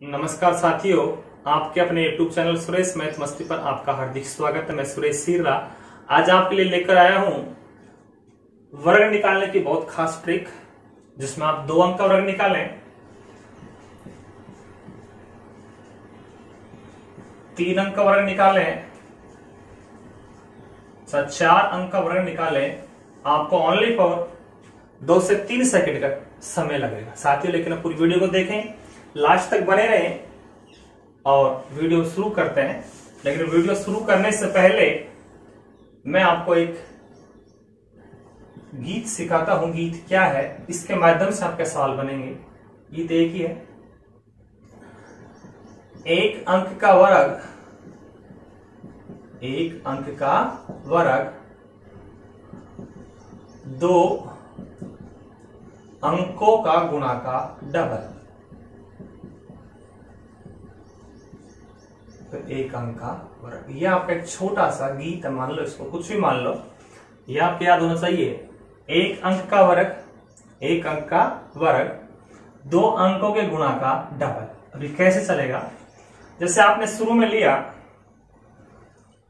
नमस्कार साथियों, आपके अपने YouTube चैनल सुरेश मैथ मस्ती पर आपका हार्दिक स्वागत है। मैं सुरेश सीरा आज आपके लिए लेकर आया हूं वर्ग निकालने की बहुत खास ट्रिक, जिसमें आप 2 अंक का वर्ग निकालें, 3 अंक का वर्ग निकालें, 4 अंक का वर्ग निकालें। आपको ओनली फॉर 2 से 3 सेकंड का समय लगेगा साथियों। लेकिन पूरी वीडियो को देखें, लास्ट तक बने रहें और वीडियो शुरू करते हैं। लेकिन वीडियो शुरू करने से पहले मैं आपको एक गीत सिखाता हूं। गीत क्या है, इसके माध्यम से आपके सवाल बनेंगे। गीत एक ही है। 1 अंक का वर्ग, 1 अंक का वर्ग 2 अंकों का गुणा का डबल। तो 1 अंक का वर्ग, यह आपका एक छोटा सा गीत है। मान लो इसको कुछ भी मान लो, यह आपको याद होना चाहिए। 1 अंक का वर्ग, 1 अंक का वर्ग 2 अंकों के गुणा का डबल। अभी कैसे चलेगा, जैसे आपने शुरू में लिया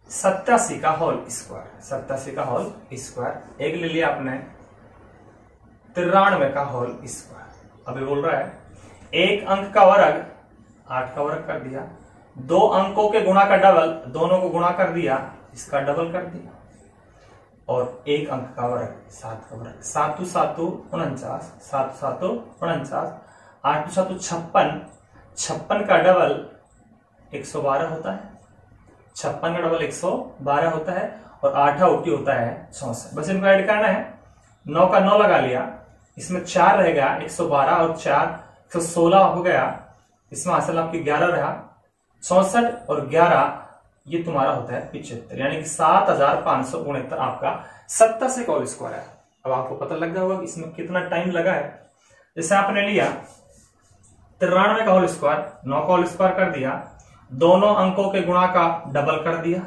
87 का होल स्क्वायर, 87 का होल स्क्वायर। एक ले लिया आपने 93 का होल स्क्वायर। अभी बोल रहा है 1 अंक का वर्ग 8 का वर्ग कर दिया, 2 अंकों के गुणा का डबल, दोनों को गुणा कर दिया, इसका डबल कर दिया। और 1 अंक का वर्ग 7 का वर्ग, 7 2 7 49, 7 7 49, 8 2 7 56, 56 का डबल 112 होता है, 56 का डबल 112 होता है। और 8 उल्टी होता है 64। बस इनको ऐड करना है। 9 का 9 लगा लिया, इसमें 4 रह गया, 112 और 4 116 हो गया। इसमें असल आपकी 11 रहा, 64 और 11 ये तुम्हारा होता है 75, यानी कि 7569 आपका 87 का होल स्क्वायर है। अब आपको पता लग गया होगा कि इसमें कितना टाइम लगा है। जैसे आपने लिया 93 का होल स्क्वायर, 9 का होल स्क्वायर कर दिया, दोनों अंकों के गुणा का डबल कर दिया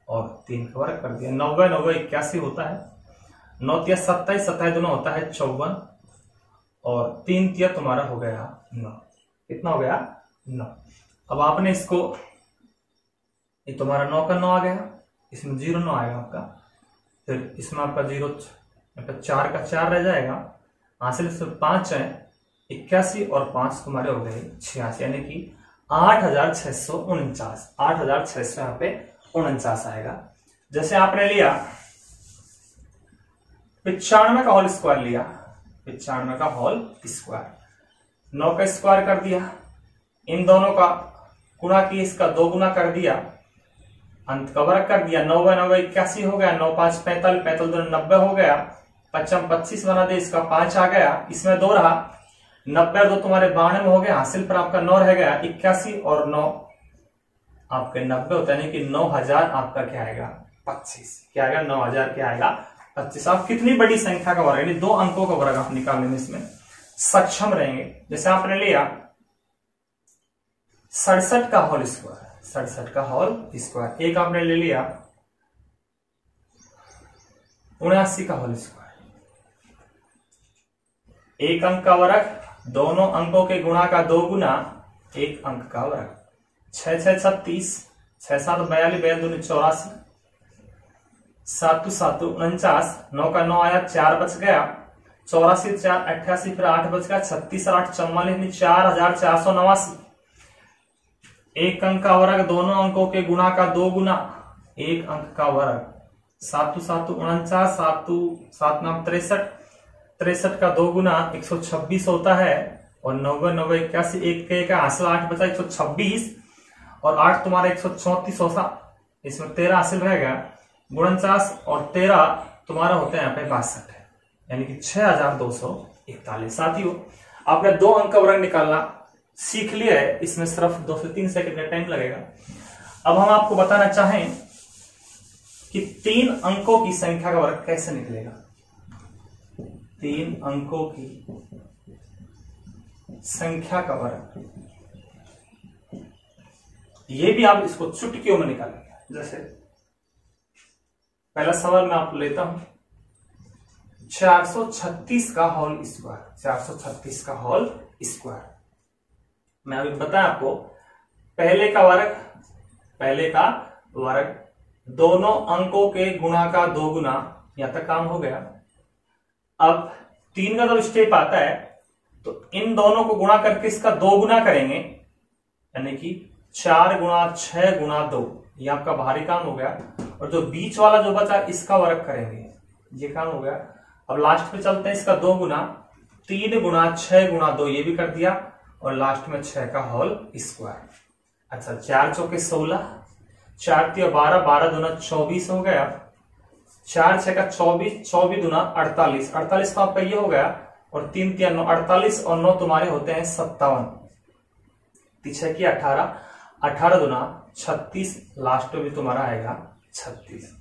और 3 का वर्ग कर दिया। 90 90 81 होता है, 9 3 27, 27 दोनों होता है 54 और 3 3 तुम्हारा हो गया 9। कितना हो गया 9। अब आपने इसको, ये तुम्हारा 9 का 9 आ गया, इसमें 0 9 आएगा आपका, फिर इसमें आपका 0 4 का 4 रह जाएगा। हासिल से 5 है 81 और 5 तुम्हारे हो गए 86, यानी कि 8649, 8600 यहाँ पे 49 आएगा। जैसे आपने लिया 95 का होल स्क्वायर लिया, 95 का होल स्क्वायर, 9 का स्क्वायर कर दिया, इन दोनों का गुणा किया, इसका 2 गुना कर दिया, अंत का वर्ग कर दिया। 90 90 81 हो गया, 9 5 45, 45 2 90 हो गया, 55 25 बना दे, इसका 5 आ गया, इसमें 2 रहा, 90 2 तुम्हारे 92 हो गया। हासिल पर आपका 9 रह गया, 81 और 9 आपके 90 होता है, यानी कि 9000 आपका क्या आएगा 25। क्या आएगा 9000 क्या आएगा 25। आप कितनी बड़ी संख्या का वर्ग, यानी 2 अंकों का वर्ग आप निकालने में इसमें सक्षम रहेंगे। जैसे आपने लिया 67 का होल स्क्वायर, 67 का होल स्क्वायर। एक आपने ले लिया 79 का होल स्क्वायर, 1 अंक का वर्ग, दोनों अंकों के गुणा का 2 गुना 1 अंक का वर्ग। 6 6 36, 6 7 42, 42 84, 7 7 49, 9 का 9 आया, 4 बच गया, 84 4 88, फिर 8 बच गया, 36 और 8 44, 4489। 1 अंक का वर्ग, दोनों अंकों के गुणा का 2 गुना 1 अंक का वर्ग। 7 7 49, 7 7 9 63, 63 का 2 गुना 126 होता है। और 90 90 81, 1 के का हासिल 8 बचा 126 और 8 तुम्हारा 134 होता, इसमें 13 हासिल रहेगा, 49 और 13 तुम्हारा होता है यहाँ पे 62 है, यानी कि 6241। साथियों, आपने 2 अंक का वर्ग निकालना सीख लिया है, इसमें सिर्फ 2 से 3 सेकंड का टाइम लगेगा। अब हम आपको बताना चाहें कि 3 अंकों की संख्या का वर्ग कैसे निकलेगा। 3 अंकों की संख्या का वर्ग, ये भी आप इसको चुटकियों में निकालेंगे। जैसे पहला सवाल मैं आपको लेता हूं, 436 का होल स्क्वायर, 436 का होल स्क्वायर। मैं अभी बताया आपको, पहले का वर्ग दोनों अंकों के गुणा का 2 गुना, यहां तक काम हो गया। अब 3 का जब स्टेप आता है तो इन दोनों को गुणा करके इसका 2 गुना करेंगे, यानी कि 4 गुणा 6 गुणा 2, ये आपका बाहरी काम हो गया। और जो बीच वाला जो बचा इसका वर्ग करेंगे, ये काम हो गया। अब लास्ट पे चलते हैं, इसका 2 गुना 3 गुणा 6 गुणा 2, ये भी कर दिया। और लास्ट में 6 का होल स्क्वायर। अच्छा, 4 चौके 16, 4 तिया 12, 12 दूना 24 हो गया। 4 6 का 24, 24 दूना 48, 48 तो आपका ये हो गया। और 3 तिया 9, 48 और 9 तुम्हारे होते हैं 57, 6 की 18, 18 दूना 36, लास्ट में भी तुम्हारा आएगा 36।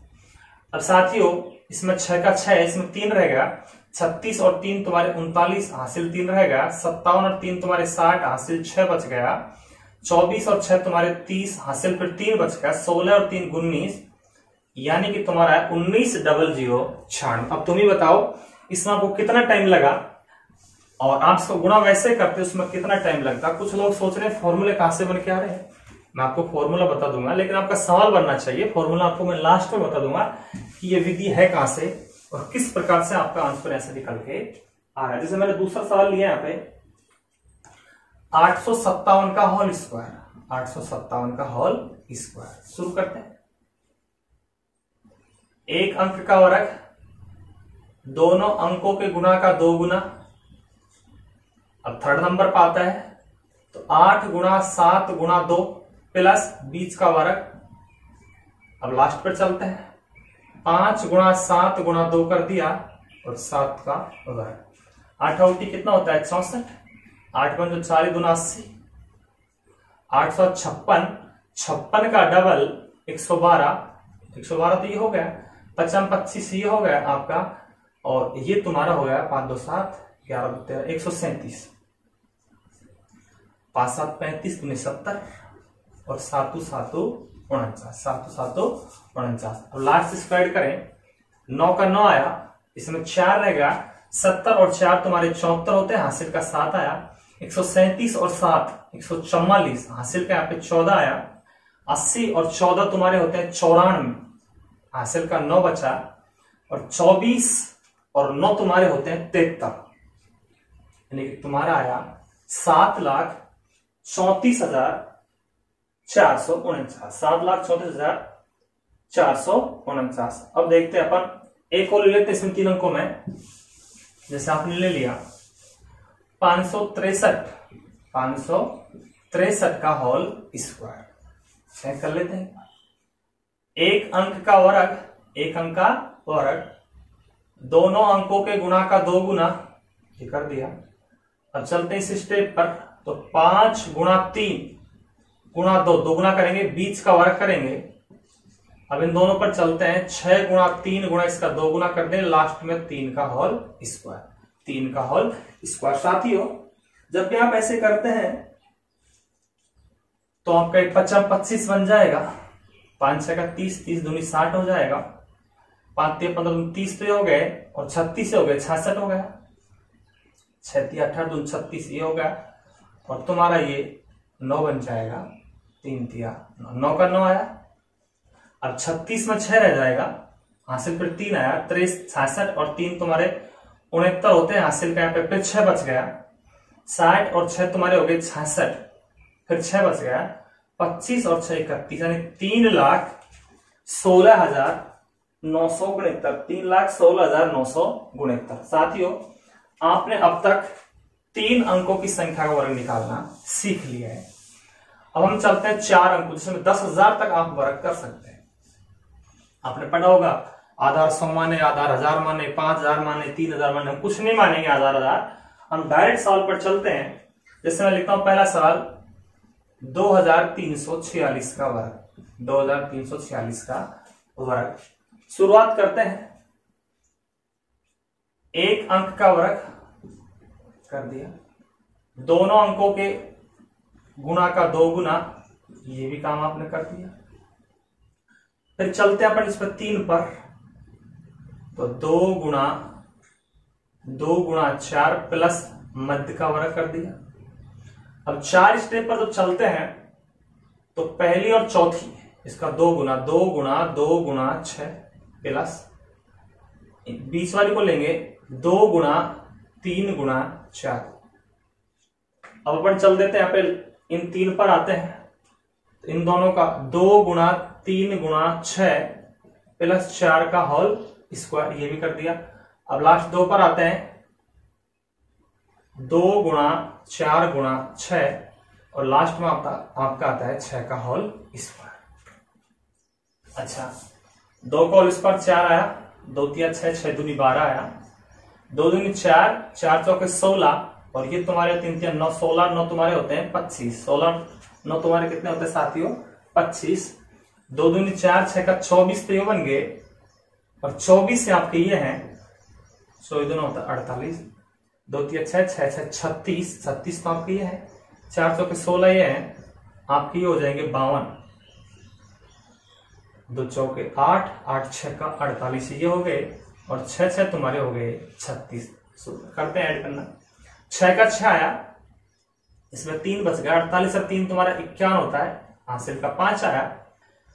अब साथियों इसमें 6 का 6, इसमें 3 रह गया। 36 और 3 तुम्हारे 39, हासिल 3 रह गया। 57 और 3 तुम्हारे 60, हासिल 6 बच गया। 24 और 6 तुम्हारे 30, हासिल फिर 3 बच गया। 16 और 3 19, यानी कि तुम्हारा 19,096। अब तुम ही बताओ इसमें आपको कितना टाइम लगा, और आप इसको गुणा वैसे करते उसमें कितना टाइम लगता। कुछ लोग सोच रहे हैं फॉर्मूले कहां से बन के आ रहे हैं, मैं आपको फॉर्मूला बता दूंगा, लेकिन आपका सवाल बनना चाहिए। फॉर्मूला आपको मैं लास्ट में बता दूंगा कि ये विधि है कहां से और किस प्रकार से आपका आंसर ऐसे निकल के आ रहा है। जैसे मैंने दूसरा सवाल लिया यहाँ पे 857 का होल स्क्वायर, 857 का होल स्क्वायर। शुरू करते हैं। एक अंक का वर्ग दोनों अंकों के गुणा का 2 गुना। अब थर्ड नंबर पर आता है तो 8 गुणा 7 गुणा 2 प्लस बीच का वर्ग। अब लास्ट पर चलते हैं, 5 गुणा 7 गुणा 2 कर दिया और 7 का वर्ग। 8 औटी कितना होता है 64, 8 पंच 4 दूना 80, 856, 56 का डबल 112, 112 तो ये हो गया। 55 25 ये हो गया आपका, और ये तुम्हारा हो गया 5 2 7 11 2 13 137, 5 7 35 70 और 7 7 49, 7 7 49। अब लास्ट स्क्वायर करें, 9 का 9 आया, इसमें 4 रहेगा। 70 और 4 तुम्हारे 74 होते हैं, हासिल का 7 आया। 137 और 7 144, हासिल का यहाँ पे 14 आया। 80 और 14 तुम्हारे होते हैं 94, हासिल का 9 बचा। और 24 और 9 तुम्हारे होते हैं 73, यानी कि तुम्हारा आया 7,34,449, 7,34,449। अब देखते हैं अपन एक और ले लेते हैं इसमें 3 अंकों में। जैसे आपने ले लिया 563 का होल स्क्वायर, चेक कर लेते हैं। एक अंक का वर्ग दोनों अंकों के गुणा का 2 गुना, ये कर दिया। अब चलते हैं इस स्टेप पर, तो 5 गुणा 3 गुणा 2, 2 गुना करेंगे, बीच का वर्ग करेंगे। अब इन दोनों पर चलते हैं, 6 गुणा 3 गुणा इसका 2 गुना कर दें, लास्ट में 3 का होल स्क्वायर, 3 का होल स्क्वायर। साथियों जब भी आप ऐसे करते हैं तो आपका 55 25 बन जाएगा। 5 6 का 30, 30 दूनी 60 हो जाएगा। 5 3 15 30 तो हो गए, और 36 हो गए 66 हो गया। 6 3 18 दून 36 ये हो गया, और तुम्हारा ये 9 बन जाएगा। 3 3 9 का 9 आया। अब 36 में 6 रह जाएगा, हासिल फिर 3 आया। 63 66 और 3 तुम्हारे 69 होते हैं, हासिल का यहाँ पे फिर 6 बच गया। 60 और 6 तुम्हारे हो गए 66, फिर 6 बच गया। 25 और 6 31, यानी 3,16,969, 3,16,969। साथियों आपने अब तक 3 अंकों की संख्या का वर्ग निकालना सीख लिया है। अब हम चलते हैं 4 अंकों, जिसमें 10,000 तक आप वर्ग कर सकते हैं। आपने पढ़ा होगा आधार 100 माने, आधार 1000 माने, 5000 माने, 3000 माने, कुछ नहीं मानेंगे आधार 1000। हम डायरेक्ट सवाल पर चलते हैं। जैसे मैं लिखता हूं पहला सवाल 2346 का वर्ग, 2346 का वर्ग। शुरुआत करते हैं। एक अंक का वर्ग कर दिया, दोनों अंकों के गुणा का 2 गुना, ये भी काम आपने कर दिया। फिर चलते हैं अपन इस पर 3 पर, तो 2 गुणा 4 प्लस मध्य का वर्ग कर दिया। अब 4 स्टेप पर जब चलते हैं तो पहली और चौथी इसका 2 गुना 2 गुना 2 गुना 6 प्लस बीच वाली को लेंगे 2 गुना 3 गुना 4। अब अपन चल देते हैं, यहाँ पे इन 3 पर आते हैं तो इन दोनों का 2 गुना 3 गुना 6 प्लस 4 का होल स्क्वायर, ये भी कर दिया। अब लास्ट 2 पर आते हैं, 2 गुना 4 गुना 6 और लास्ट में आपका आता है 6 का होल स्क्वायर। अच्छा, 2 का होल स्क्वायर 4 आया, 2 तिया 6, 6 दूनी 12 आया, 2 दूनी 4, 4 चौके 16 और ये तुम्हारे 3 तिया 9, 16 9 तुम्हारे होते हैं 25, 16 9 तुम्हारे कितने होते हैं साथियों 25। 2 दूनी 4, 6 का 24 तो ये बन गए और 24 से आपके ये हैं 100 दोनों होता है 48, 2 तिया 6, 6 6 36, 36 तो आपके ये है, 4 चौके 16 ये है आपके, ये हो जाएंगे 52, 2 चौके 8, 8 6 का 48 ये हो गए और 6 6 तुम्हारे हो गए 36। करते हैं ऐड करना, 6 का 6 आया, इसमें 3 बच गया, 48 और 3 तुम्हारा 51 होता है, हासिल का 5 आया,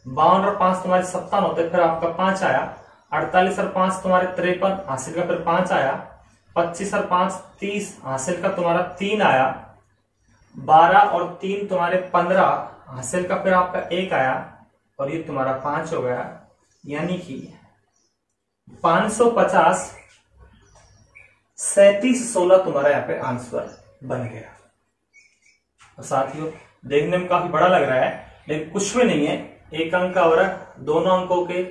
52 और 5 तुम्हारे 57 होते हैं, फिर आपका 5 आया, 48 और 5 तुम्हारे 53, हासिल का फिर 5 आया, 25 और 5 30, हासिल का तुम्हारा 3 आया, 12 और 3 तुम्हारे 15, हासिल का फिर आपका 1 आया और ये तुम्हारा 5 हो गया, यानी कि 550 37 16 तुम्हारा यहाँ पे आंसर बन गया। और साथियों देखने में काफी बड़ा लग रहा है लेकिन कुछ भी नहीं है, एक अंक का वर्ग, दोनों अंकों के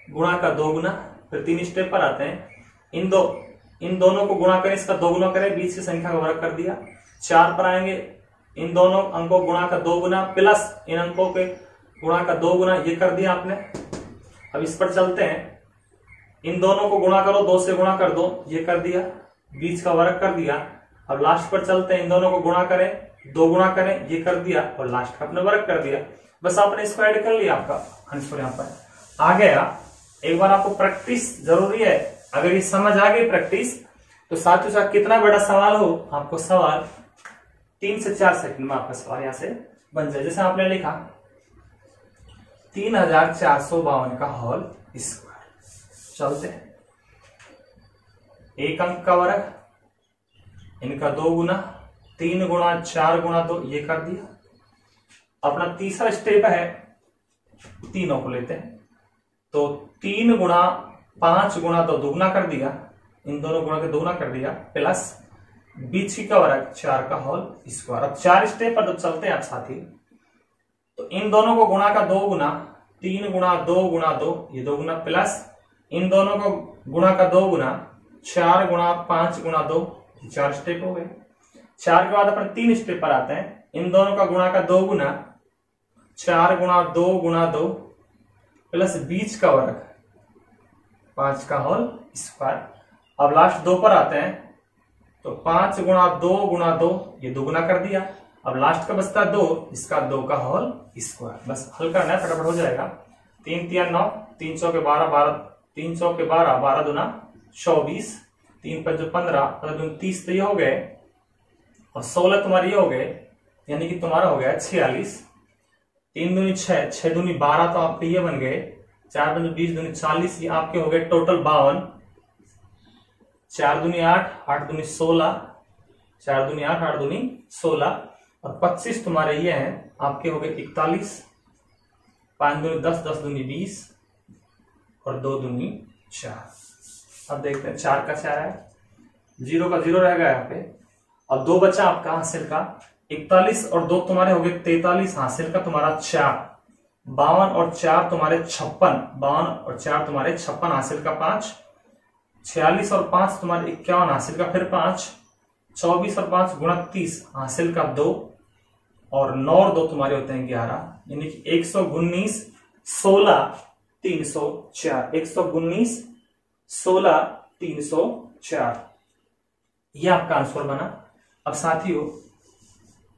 गुणा का 2 गुना, फिर 3 स्टेप पर आते हैं, इन दोनों को गुणा करें, इसका 2 गुना करें, बीच की संख्या का वर्ग कर दिया। 4 पर आएंगे, इन दोनों अंकों गुणा का 2 गुना प्लस इन अंकों के गुणा का 2 गुना, ये कर दिया आपने। अब इस पर चलते हैं, इन दोनों को गुणा करो, 2 से गुणा कर दो, ये कर दिया, बीच का वर्ग कर दिया। अब लास्ट पर चलते हैं, इन दोनों को गुणा करें, 2 गुणा करें, ये कर दिया और लास्ट का अपने वर्ग कर दिया। बस आपने इसको ऐड कर लिया, आपका आंसर यहाँ पर आ गया। एक बार आपको प्रैक्टिस जरूरी है, अगर ये समझ आ गई प्रैक्टिस तो साथ ही साथ कितना बड़ा सवाल हो, आपको सवाल 3 से 4 सेकंड में आपका सवाल यहां से बन जाए। जैसे आपने लिखा 3452 का होल स्क्वायर, चलते हैं, एक अंक का वर्ग, इनका 2 गुना, 3 गुना 4 गुना 2, ये कर दिया। अपना तीसरा स्टेप है, तीनों को लेते हैं, तो 3 गुना 5 गुना 2 दुगुना कर दिया, इन दोनों गुणा के दुगुना कर दिया, प्लस बीच की का वर्ग 4 का होल स्क्वायर। अब 4 स्टेप पर जब चलते हैं आप साथी, तो इन दोनों को गुणा का 2 गुना, 3 गुना 2 गुना 2, ये 2 गुना, प्लस इन दोनों को गुणा का 2 गुना, 4 गुना 5 गुना 2, 4 स्टेप हो गए। 4 के बाद अपन 3 स्टेप पर आते हैं, इन दोनों का गुणा का 2 गुना, 4 गुना 2 गुना 2 प्लस बीच का वर्ग 5 का होल स्क्वायर। अब लास्ट 2 पर आते हैं, तो 5 गुना 2 गुना 2, ये 2 गुना कर दिया। अब लास्ट का बचता 2, इसका 2 का होल स्क्वायर। बस हल करना है, फटाफट हो जाएगा। 3 तिया 9, 3 चौके 12, 12 3 चौके 12, 12 दूना 24, 3 पंजे 15, 15 दूनी 30, तो ये हो गए और 16 तुम्हारे ये हो गए, यानी कि तुम्हारा हो गया 46। 3 दूनी 6, 6 दूनी 12, तो आपके ये बन गए 4 दूनी 20, दूनी 40, ये आपके हो गए टोटल 52। 4 दूनी 8, 8 दूनी 16, 4 दूनी 8, 8 दूनी 16 और 25 तुम्हारे ये हैं, आपके हो गए 41। 5 दूनी 10, 10 दूनी 20 और 2 दूनी 4। अब देखते हैं 4 का 4 है, 0 का 0 रह गया यहाँ पे। अब 2 बचा आपका हासिल का 41 और 2 तुम्हारे हो गए 43, हासिल का तुम्हारा 4। 52 और 4 तुम्हारे 56, 52 और 4 तुम्हारे 56, हासिल का 5। 46 और 5 तुम्हारे 51, हासिल का फिर 5। 24 और 5 गुणा 30, हासिल का 2 और 9 और 2 तुम्हारे होते हैं 11, यानी कि 119 16 304। 119 16 304, ये आपका आंसर बना। अब साथियों,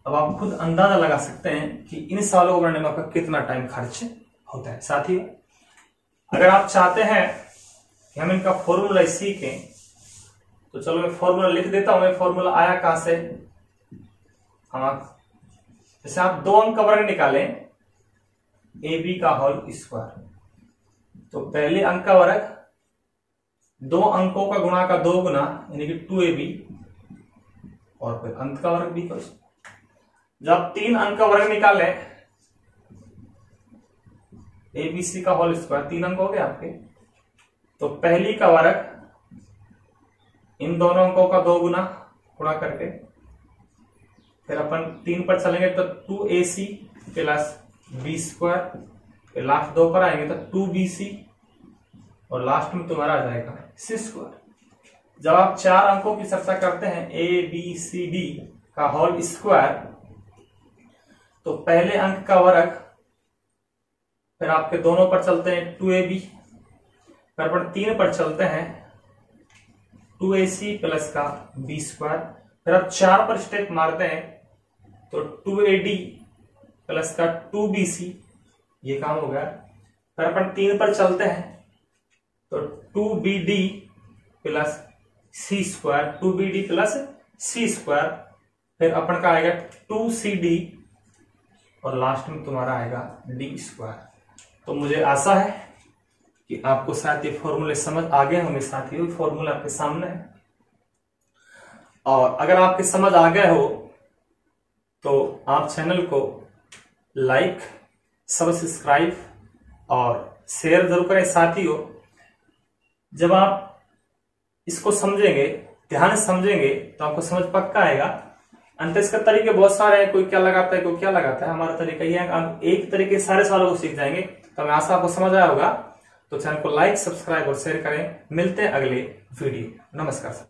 अब आप खुद अंदाजा लगा सकते हैं कि इन सवालों को बनाने में आपका कितना टाइम खर्च होता है। साथियों, अगर आप चाहते हैं कि हम इनका फॉर्मूला सीखें, तो चलो मैं फॉर्मूला लिख देता हूं। मैं फॉर्मूला आया कहां से, हम जैसे आप 2 अंक का वर्ग निकालें ए बी का होल स्क्वायर, तो पहले अंक का वर्ग 2 अंकों का गुणा का 2 गुना यानी कि 2ab, और फिर अंक का वर्ग b। जब 3 अंक का वर्ग निकालें ABC का होल स्क्वायर, 3 अंक हो गए आपके, तो पहली का वर्ग इन दोनों अंकों का 2 गुना करके, फिर अपन 3 पर चलेंगे तो 2AC प्लस बी स्क्वायर, फिर लास्ट 2 पर आएंगे तो 2BC, और लास्ट में तुम्हारा आ जाएगा C स्क्वायर। जब आप 4 अंकों की चर्चा करते हैं ABCD का होल स्क्वायर, तो पहले अंक का वर्ग, फिर आपके दोनों पर चलते हैं 2AB, फिर अपन 3 पर चलते हैं 2AC प्लस का B स्क्वायर, फिर आप 4 पर स्टेप मारते हैं तो 2AD प्लस का 2BC, ये काम हो गया। फिर अपन 3 पर चलते हैं तो 2BD plus C square, 2BD plus C square, फिर अपन का आएगा 2CD, और लास्ट में तुम्हारा आएगा D स्क्वायर। तो मुझे आशा है कि आपको शायद ये फॉर्मूले समझ आ गए होंगे साथियों। फॉर्मूला आपके सामने है, और अगर आपके समझ आ गए हो तो आप चैनल को लाइक, सब्सक्राइब और शेयर जरूर करें साथियों। जब आप इसको समझेंगे, ध्यान से समझेंगे, तो आपको समझ पक्का आएगा। अंत इसका तरीके बहुत सारे हैं, कोई क्या लगाता है कोई क्या लगाता है। हमारा तरीका यह है हम एक तरीके सारे सवालों को सीख जाएंगे। तो मैं आशा आपको समझ आया होगा। तो चैनल को लाइक, सब्सक्राइब और शेयर करें। मिलते हैं अगले वीडियो। नमस्कार।